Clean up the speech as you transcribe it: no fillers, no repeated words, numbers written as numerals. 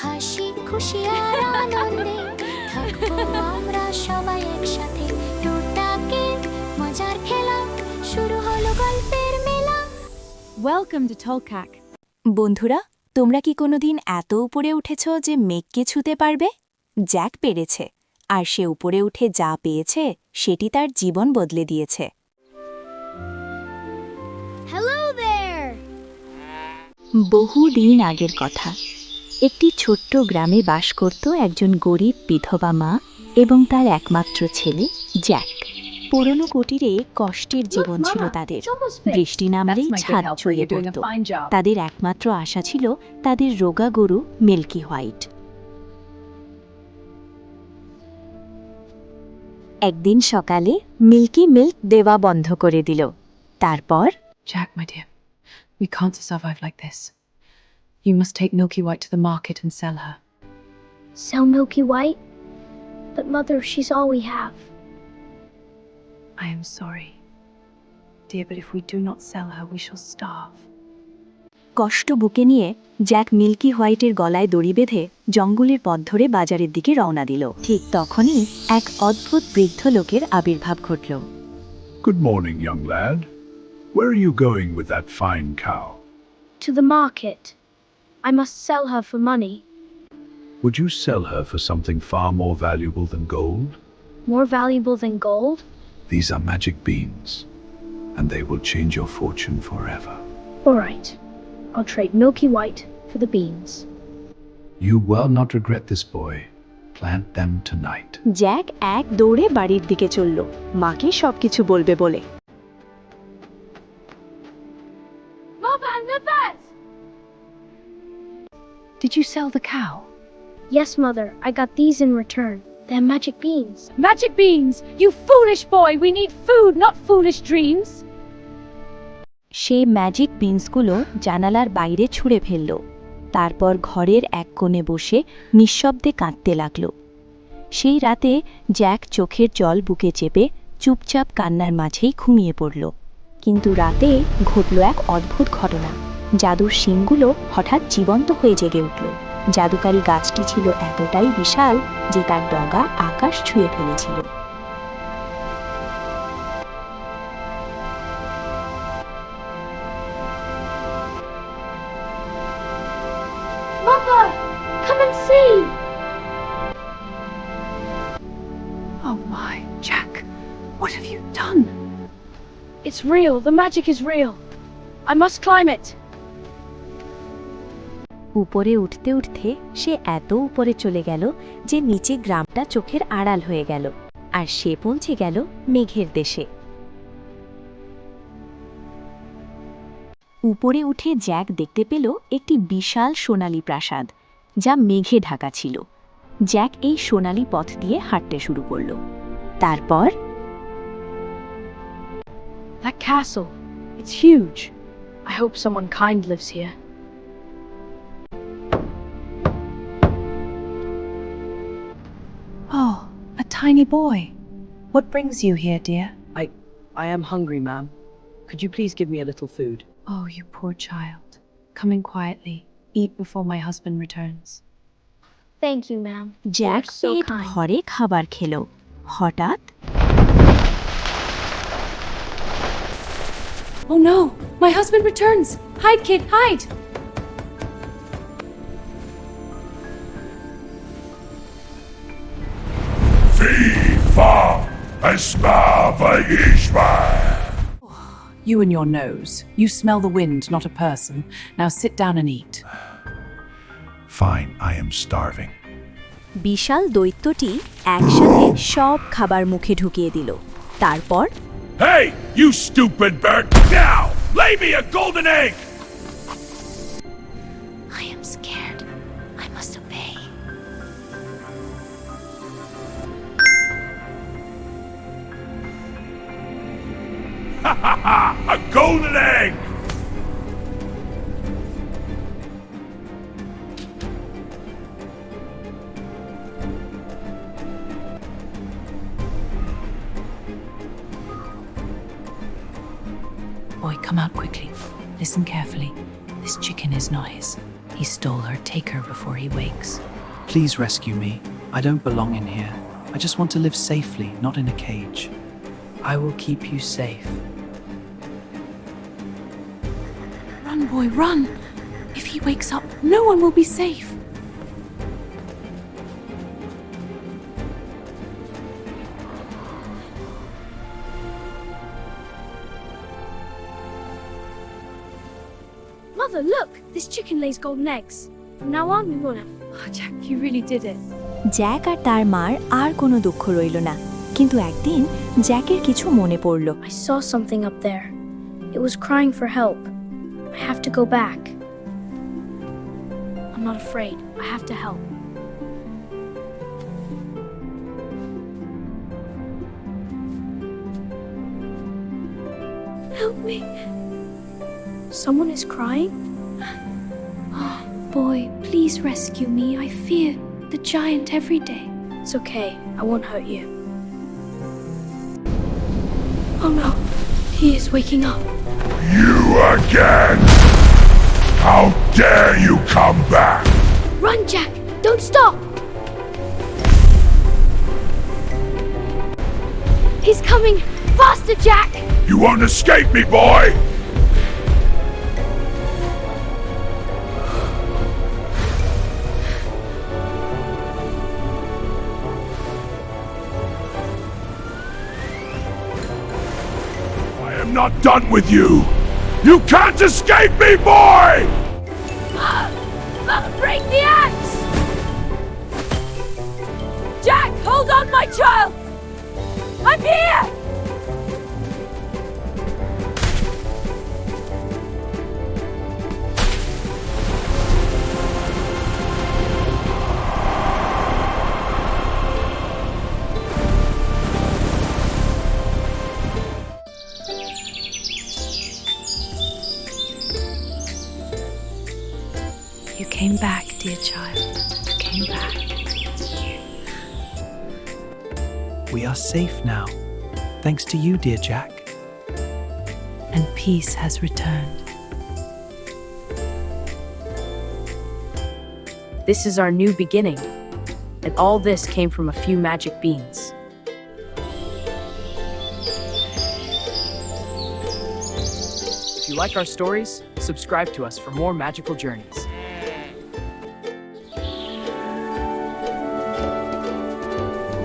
হাসি খুশি আর আনন্দে থাকবো আমরা সবাই একসাথে। টুকটাকে মজার খেলা, শুরু হলো গল্পের মেলা। Welcome to Tolkak. বন্ধুরা, তোমরা কি কোনোদিন এত উপরে উঠেছ যে মেঘকে ছুঁতে পারবে? জ্যাক পেরেছে, আর সে উপরে উঠে যা পেয়েছে সেটি তার জীবন বদলে দিয়েছে। Hello there. বহুদিন আগের কথা। একটি ছোট্ট গ্রামে বাস করত একজন গরিব বিধবা মা এবং তার একমাত্র ছেলে জ্যাক। পুরনো কুটিরে কষ্টের জীবন ছিল তাদের। বৃষ্টি নামলেই ছাদ চুইয়ে পড়ত। তাদের একমাত্র আশা ছিল তাদের রোগা গরু মিল্কি হোয়াইট। একদিন সকালে মিল্কি মিল্ক দেওয়া বন্ধ করে দিল। তারপর, Jack, my dear, we can't survive like this. You must take Milky White to the market and sell her. Sell Milky White? But mother, she's all we have. I am sorry, dear, but if we do not sell her, we shall starve. কষ্ট বুকে নিয়ে Jack milky হোয়াইটের গলায় দড়ি বেঁধে জঙ্গলের পথ ধরে বাজারের দিকে রওনা দিল। ঠিক তখনই এক অদ্ভুত বৃদ্ধ লোকের আবির্ভাব ঘটল। Good morning, young lad. Where are you going with that fine cow? To the market. I must sell her for money. Would you sell her for something far more valuable than gold? More valuable than gold? These are magic beans, and they will change your fortune forever. All right. I'll trade Milky White for the beans. You will not regret this, boy. Plant them tonight. Jack এক দৌড়ে বাড়ির দিকে চলল, মাকে সবকিছু বলবে বলে। Did you sell the cow? Yes, mother. I got these in return. They're magic beans. Magic beans! You foolish boy! We need food, not foolish dreams! সে ম্যাজিক বিনসগুলো জানালার বাইরে ছুঁড়ে ফেলল। তারপর ঘরের এক কোণে বসে নিঃশব্দে কাঁদতে লাগল। সেই রাতে জ্যাক চোখের জল বুকে চেপে চুপচাপ কান্নার মাঝেই ঘুমিয়ে পড়ল। কিন্তু রাতে ঘটল এক অদ্ভুত ঘটনা। জাদুর শিংগুলো হঠাৎ জীবন্ত হয়ে জেগে উঠল। জাদুকারী গাছটি ছিল এতটাই বিশাল যে তার ডগা আকাশ ছুঁয়ে ফেলেছিল। Mother, come and see. Oh my, Jack, what have you done? It's real. The magic is real. I must climb it. উপরে উঠতে উঠতে সে এত উপরে চলে গেল যে নিচে গ্রামটা চোখের আড়াল হয়ে গেল, আর সে পৌঁছে গেল মেঘের দেশে। উপরে উঠে জ্যাক দেখতে পেল একটি বিশাল সোনালী প্রাসাদ, যা মেঘে ঢাকা ছিল। জ্যাক এই সোনালী পথ দিয়ে হাঁটতে শুরু করল। তারপর, That castle. It's huge. I hope someone kind lives here. Oh, a tiny boy. What brings you here, dear? I am hungry, ma'am. Could you please give me a little food? Oh, you poor child. Come in quietly. Eat before my husband returns. Thank you, ma'am. Jack You're so পেট kind. ভরে খাবার খেল। হঠাৎ, Oh no! My husband returns! Hide, kid, hide! Viva Esma Baishma! You and your nose. You smell the wind, not a person. Now sit down and eat. Fine, I am starving. বিশাল দৈত্যটি একসাথে সব খাবার মুখে ঢুকিয়ে দিল। তারপর, Hey, you stupid bird! Now, lay me a golden egg! I am scared. I must obey. A golden egg! Boy, come out quickly. Listen carefully. This chicken is not his. He stole her. Take her before he wakes. Please rescue me. I don't belong in here. I just want to live safely, not in a cage. I will keep you safe. Run, boy, run! If he wakes up, no one will be safe. Mother, look! This chicken lays golden eggs. From now on, we won't have. Oh, Jack, you really did it. Jack আর তার মার আর কোনো দুঃখ রইল না, কিন্তু একদিন জ্যাকের কিছু মনে পড়ল। I saw something up there. It was crying for help. I have to go back. I'm not afraid. I have to help. Help me. Someone is crying? Boy, please rescue me. I fear the giant every day. It's okay. I won't hurt you. Oh no. He is waking up. You again! How dare you come back! Run, Jack! Don't stop! He's coming! Faster, Jack! You won't escape me, boy! I am not done with you! You can't escape me, boy! Break the axe! Jack, hold on, my child! I'm here! You came back, dear child. You came back. We are safe now. Thanks to you, dear Jack. And peace has returned. This is our new beginning. And all this came from a few magic beans. If you like our stories, subscribe to us for more magical journeys.